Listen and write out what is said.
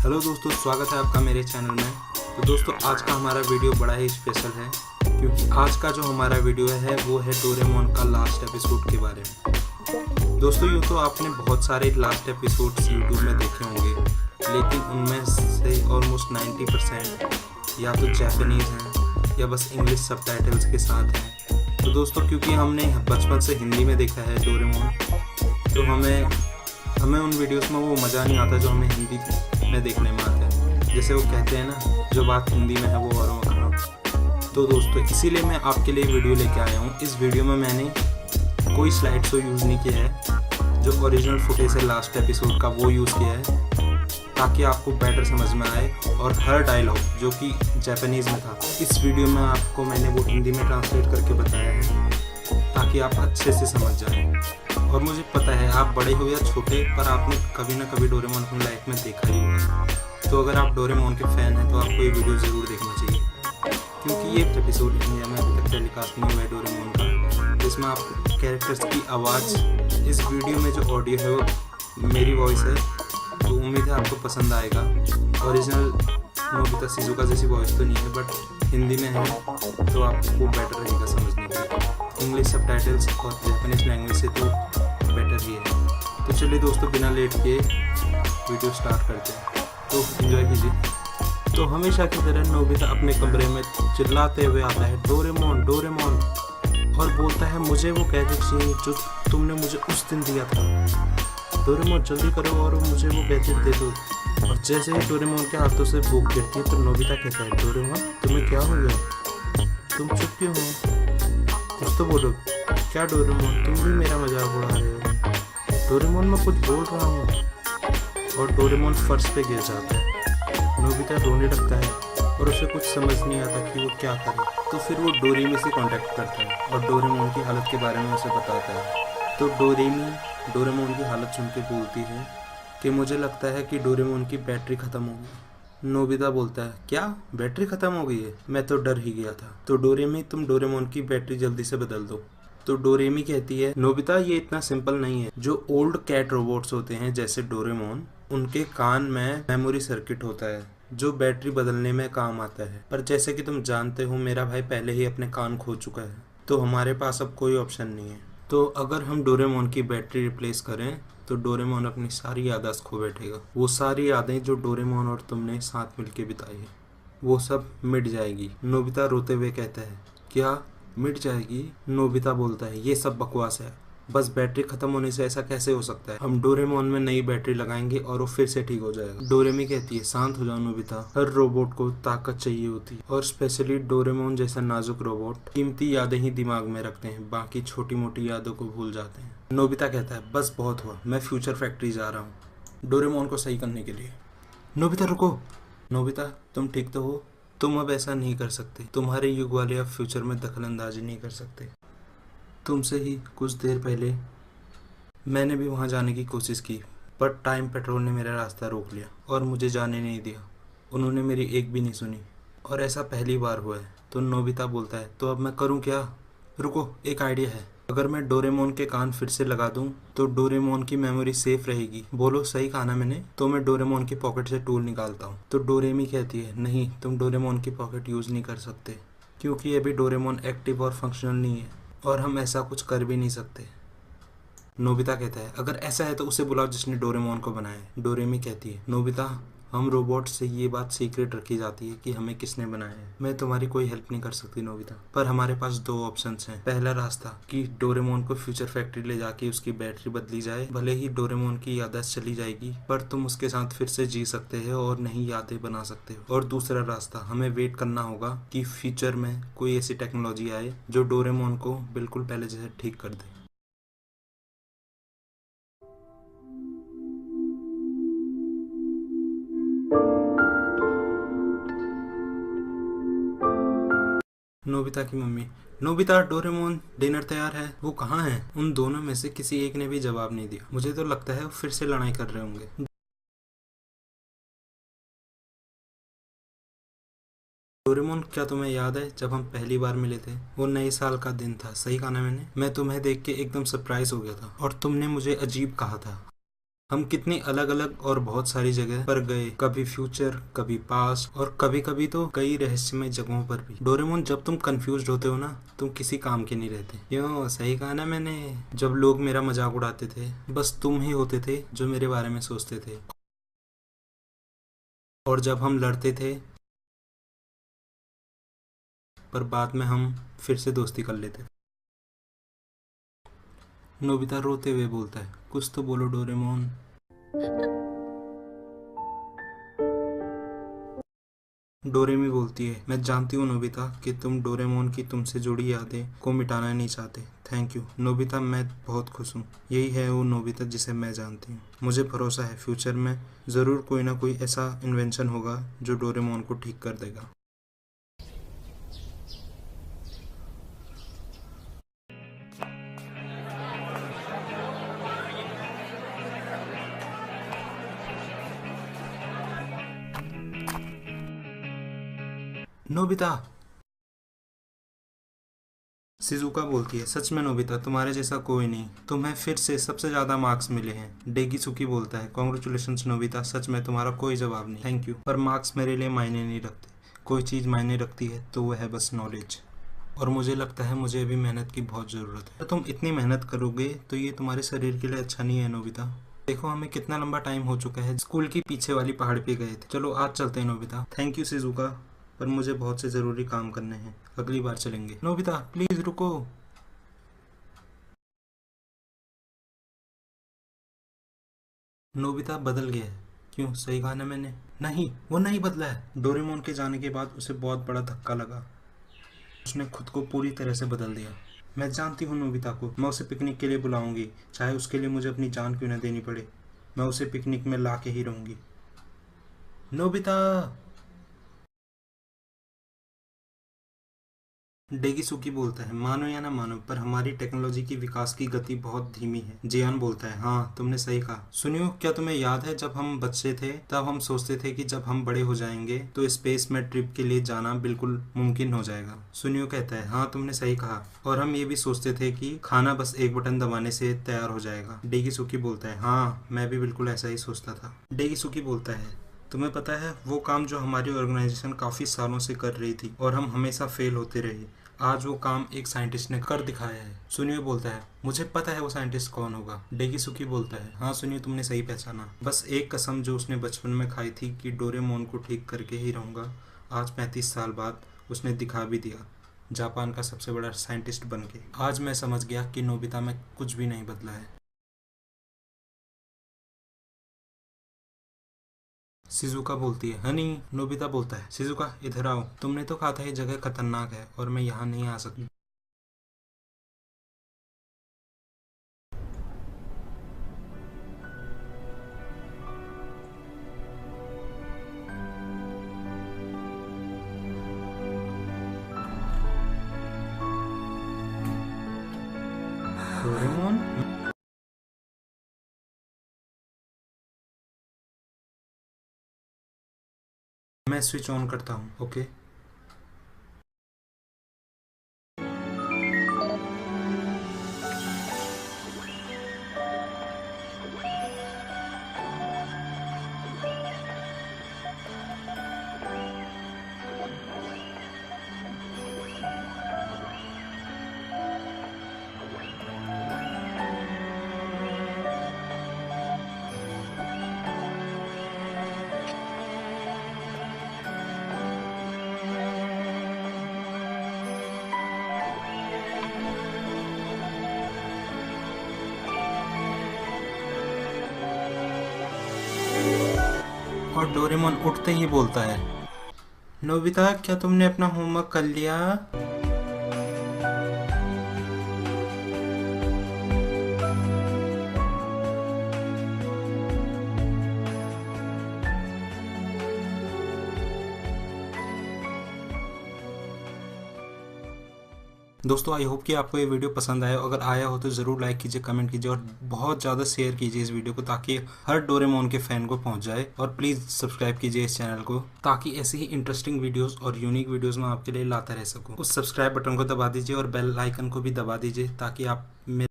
Hello दोस्तों, स्वागत है आपका मेरे चैनल में। तो दोस्तों, आज का हमारा वीडियो बड़ा ही स्पेशल है क्योंकि आज का जो हमारा वीडियो है वो है डोरेमोन का लास्ट एपिसोड के बारे में। दोस्तों, यूँ तो आपने बहुत सारे लास्ट एपिसोड्स यूट्यूब में देखे होंगे, लेकिन उनमें से ऑलमोस्ट 90% या तो जापानीज़ हैं या बस इंग्लिश सबटाइटल्स के साथ हैं। तो दोस्तों, क्योंकि हमने बचपन से हिंदी में देखा है डोरेमोन, तो हमें उन वीडियोस में वो मज़ा नहीं आता जो हमें हिंदी में देखने में आता है। जैसे वो कहते हैं ना, जो बात हिंदी में है वो औरों में खराब। तो दोस्तों, इसीलिए मैं आपके लिए वीडियो लेके आया हूँ। इस वीडियो में मैंने कोई स्लाइड शो यूज़ नहीं किया है, जो ओरिजिनल फुटेज है लास्ट एपिसोड का वो यूज़ किया है, ताकि आपको बेटर समझ में आए। और हर डायलॉग जो कि जापानीज़ में था, इस वीडियो में आपको मैंने वो हिंदी में ट्रांसलेट करके बताया है, ताकि आप अच्छे से समझ जाएं। और मुझे पता है आप बड़े हो या छोटे, पर आपने कभी ना कभी डोरेमोन अपनी लाइफ में देखा ही होगा। तो अगर आप डोरेमोन के फ़ैन हैं तो आपको ये वीडियो ज़रूर देखना चाहिए, क्योंकि ये एपिसोड इंडिया में अभी तक टेलीकास्ट नहीं हुआ है डोरेमोन का, जिसमें आप कैरेक्टर्स की आवाज़, इस वीडियो में जो ऑडियो है वो मेरी वॉइस है। तो उम्मीद है आपको पसंद आएगा। ओरिजिनल नोबिता शिजुका जैसी वॉइस तो नहीं है, बट हिंदी में है तो आपको बेटर रहेगा समझने के। इंग्लिश सबटाइटल्स और जापानीज लैंग्वेज से तो बेटर ही है। तो चलिए दोस्तों, बिना लेट के वीडियो स्टार्ट करते हैं, तो एंजॉय कीजिए। तो हमेशा की तरह नोबिता अपने कमरे में चिल्लाते हुए आता है, डोरेमोन डोरेमोन, और बोलता है मुझे वो गैजेट चाहिए जो तुमने मुझे उस दिन दिया था। डोरेमोन जल्दी करो और मुझे वो गैजेट दे दो। और जैसे ही डोरेमोन के हाथों से भूख गिरती है तो नोबिता कहता है, डोरेमोन तुम्हें क्या हो गया, तुम चुप क्यों हो, कुछ तो बोलो। क्या डोरेमोन, तुम भी मेरा मजाक उड़ा रहे हो। डोरेमोन मैं कुछ बोल रहा हूँ। और डोरेमोन फर्श पे गिर जाता है। नोबिता रोने लगता है और उसे कुछ समझ नहीं आता कि वो क्या करे। तो फिर वो डोरेमी से कांटेक्ट करता है और डोरेमोन की हालत के बारे में उसे बताता है। तो डोरेमी डोरेमोन की हालत सुन के बोलती है कि मुझे लगता है कि डोरेमोन की बैटरी ख़त्म हो गई। नोबिता बोलता है, क्या बैटरी ख़त्म हो गई है, मैं तो डर ही गया था। तो डोरेमी, तुम डोरेमोन की बैटरी जल्दी से बदल दो। तो डोरेमी कहती है, नोबिता ये इतना सिंपल नहीं है। जो ओल्ड कैट रोबोट्स होते हैं जैसे डोरेमोन, उनके कान में मेमोरी सर्किट होता है जो बैटरी बदलने में काम आता है। पर जैसे कि तुम जानते हो, मेरा भाई पहले ही अपने कान खो चुका है, तो हमारे पास अब कोई ऑप्शन नहीं है। तो अगर हम डोरेमोन की बैटरी रिप्लेस करें तो डोरेमोन अपनी सारी याददाश्त खो बैठेगा। वो सारी यादें जो डोरेमोन और तुमने साथ मिलके बिताई है, वो सब मिट जाएगी। नोबिता रोते हुए कहता है, क्या मिट जाएगी? नोबिता बोलता है, ये सब बकवास है, बस बैटरी खत्म होने से ऐसा कैसे हो सकता है। हम डोरेमोन में नई बैटरी लगाएंगे और वो फिर से ठीक हो जाएगा। डोरेमी कहती है, शांत हो जाओ नोबिता, हर रोबोट को ताकत चाहिए होती है, और स्पेशली डोरेमोन जैसा नाजुक रोबोट कीमती यादें ही दिमाग में रखते हैं, बाकी छोटी मोटी यादों को भूल जाते हैं। नोबिता कहता है, बस बहुत हुआ, मैं फ्यूचर फैक्ट्री जा रहा हूँ डोरेमोन को सही करने के लिए। नोबिता रुको। नोबिता, तुम ठीक तो हो? तुम अब ऐसा नहीं कर सकते। तुम्हारे युग वाले अब फ्यूचर में दखल अंदाजी नहीं कर सकते। तुमसे ही कुछ देर पहले मैंने भी वहाँ जाने की कोशिश की, पर टाइम पेट्रोल ने मेरा रास्ता रोक लिया और मुझे जाने नहीं दिया। उन्होंने मेरी एक भी नहीं सुनी, और ऐसा पहली बार हुआ है। तो नोबिता बोलता है, तो अब मैं करूँ क्या? रुको, एक आइडिया है। अगर मैं डोरेमोन के कान फिर से लगा दूं तो डोरेमोन की मेमोरी सेफ रहेगी। बोलो, सही कहा ना मैंने? तो मैं डोरेमोन की पॉकेट से टूल निकालता हूँ। तो डोरेमी कहती है, नहीं, तुम डोरेमोन की पॉकेट यूज़ नहीं कर सकते, क्योंकि अभी डोरेमोन एक्टिव और फंक्शनल नहीं है, और हम ऐसा कुछ कर भी नहीं सकते। नोबिता कहता है, अगर ऐसा है तो उसे बुलाओ जिसने डोरेमोन को बनाया है। डोरेमी कहती है, नोबिता, हम रोबोट से ये बात सीक्रेट रखी जाती है कि हमें किसने बनाया है। मैं तुम्हारी कोई हेल्प नहीं कर सकती नोबिता, पर हमारे पास दो ऑप्शंस हैं। पहला रास्ता कि डोरेमोन को फ्यूचर फैक्ट्री ले जाके उसकी बैटरी बदली जाए। भले ही डोरेमोन की याददाश्त चली जाएगी, पर तुम उसके साथ फिर से जी सकते हो और नई यादें बना सकते हो। और दूसरा रास्ता, हमें वेट करना होगा कि फ्यूचर में कोई ऐसी टेक्नोलॉजी आए जो डोरेमोन को बिल्कुल पहले जैसे ठीक कर दे। नोबिता की मम्मी, नोबिता, डोरेमोन डिनर तैयार है। वो कहाँ है? उन दोनों में से किसी एक ने भी जवाब नहीं दिया। मुझे तो लगता है वो फिर से लड़ाई कर रहे होंगे। डोरेमोन, क्या तुम्हें याद है जब हम पहली बार मिले थे? वो नए साल का दिन था, सही कहा ना मैंने? मैं तुम्हें देख के एकदम सरप्राइज हो गया था और तुमने मुझे अजीब कहा था। हम कितनी अलग अलग और बहुत सारी जगह पर गए, कभी फ्यूचर, कभी पास्ट और कभी कभी तो कई रहस्यमय जगहों पर भी। डोरेमोन, जब तुम कंफ्यूज होते हो ना, तुम किसी काम के नहीं रहते। क्यों, सही कहा ना मैंने। जब लोग मेरा मजाक उड़ाते थे, बस तुम ही होते थे जो मेरे बारे में सोचते थे। और जब हम लड़ते थे पर बाद में हम फिर से दोस्ती कर लेते। नोबिता रोते हुए बोलता है, कुछ तो बोलो डोरेमोन। डोरेमी बोलती है, मैं जानती हूँ नोबिता कि तुम डोरेमोन की तुमसे जुड़ी यादें को मिटाना नहीं चाहते। थैंक यू नोबिता, मैं बहुत खुश हूँ। यही है वो नोबिता जिसे मैं जानती हूँ। मुझे भरोसा है फ्यूचर में ज़रूर कोई ना कोई ऐसा इन्वेंशन होगा जो डोरेमोन को ठीक कर देगा। नोबिता, शिजुका बोलती है, सच में नोबिता, तुम्हारे जैसा कोई नहीं। तुम्हें फिर से सबसे ज्यादा मार्क्स मिले हैं। डेगिसुकी बोलता है, कॉन्ग्रेचुलेशंस नोबिता, सच में तुम्हारा कोई जवाब नहीं। थैंक यू, पर मार्क्स मेरे लिए मायने नहीं रखते। कोई चीज़ मायने रखती है तो वह है बस नॉलेज। और मुझे लगता है मुझे अभी मेहनत की बहुत ज़रूरत है। तो तुम इतनी मेहनत करोगे तो ये तुम्हारे शरीर के लिए अच्छा नहीं है नोबिता। देखो हमें कितना लंबा टाइम हो चुका है, स्कूल की पीछे वाली पहाड़ पे गए थे। चलो आज चलते हैं नोबिता। थैंक यू शिजुका, पर मुझे बहुत से ज़रूरी काम करने हैं, अगली बार चलेंगे। नोबिता प्लीज़ रुको। नोबिता बदल गया है। क्यों, सही कहा ना मैंने? नहीं, वो नहीं बदला है। डोरेमोन के जाने के बाद उसे बहुत बड़ा धक्का लगा। उसने खुद को पूरी तरह से बदल दिया। मैं जानती हूँ नोबिता को, मैं उसे पिकनिक के लिए बुलाऊंगी, चाहे उसके लिए मुझे अपनी जान क्यों न देनी पड़े। मैं उसे पिकनिक में ला के ही रहूंगी। नोबिता। डेगिसुकी बोलता है, मानो या ना मानो पर हमारी टेक्नोलॉजी की विकास की गति बहुत धीमी है। जियान बोलता है, हाँ तुमने सही कहा। सुनियो, क्या तुम्हें याद है जब हम बच्चे थे तब हम सोचते थे कि जब हम बड़े हो जाएंगे तो स्पेस में ट्रिप के लिए जाना बिल्कुल मुमकिन हो जाएगा। सुनियो कहता है, हाँ तुमने सही कहा। और हम ये भी सोचते थे कि खाना बस एक बटन दबाने से तैयार हो जाएगा। डेगिसुकी बोलता है, हाँ मैं भी बिल्कुल ऐसा ही सोचता था। डेगिसुकी बोलता है, तुम्हें पता है वो काम जो हमारी ऑर्गेनाइजेशन काफी सालों से कर रही थी और हम हमेशा फेल होते रहे, आज वो काम एक साइंटिस्ट ने कर दिखाया है। सुनियो बोलता है, मुझे पता है वो साइंटिस्ट कौन होगा। डेगिसुकी बोलता है, हाँ सुनियो तुमने सही पहचाना। बस एक कसम जो उसने बचपन में खाई थी कि डोरेमोन को ठीक करके ही रहूंगा, आज 35 साल बाद उसने दिखा भी दिया, जापान का सबसे बड़ा साइंटिस्ट बन के। आज मैं समझ गया कि नोबिता में कुछ भी नहीं बदला है। शिजुका बोलती है, हनी। नोबिता बोलता है, शिजुका इधर आओ, तुमने तो कहा था ये जगह खतरनाक है और मैं यहाँ नहीं आ सकती। डोरेमोन। मैं स्विच ऑन करता हूँ, ओके। और डोरेमोन उठते ही बोलता है, नोबिता क्या तुमने अपना होमवर्क कर लिया? दोस्तों आई होप कि आपको ये वीडियो पसंद आया। अगर आया हो तो ज़रूर लाइक कीजिए, कमेंट कीजिए और बहुत ज़्यादा शेयर कीजिए इस वीडियो को, ताकि हर डोरेमोन के फ़ैन को पहुंच जाए। और प्लीज़ सब्सक्राइब कीजिए इस चैनल को, ताकि ऐसी ही इंटरेस्टिंग वीडियोस और यूनिक वीडियोस मैं आपके लिए लाता रह सकूं। उस सब्सक्राइब बटन को दबा दीजिए और बेल आइकन को भी दबा दीजिए, ताकि आप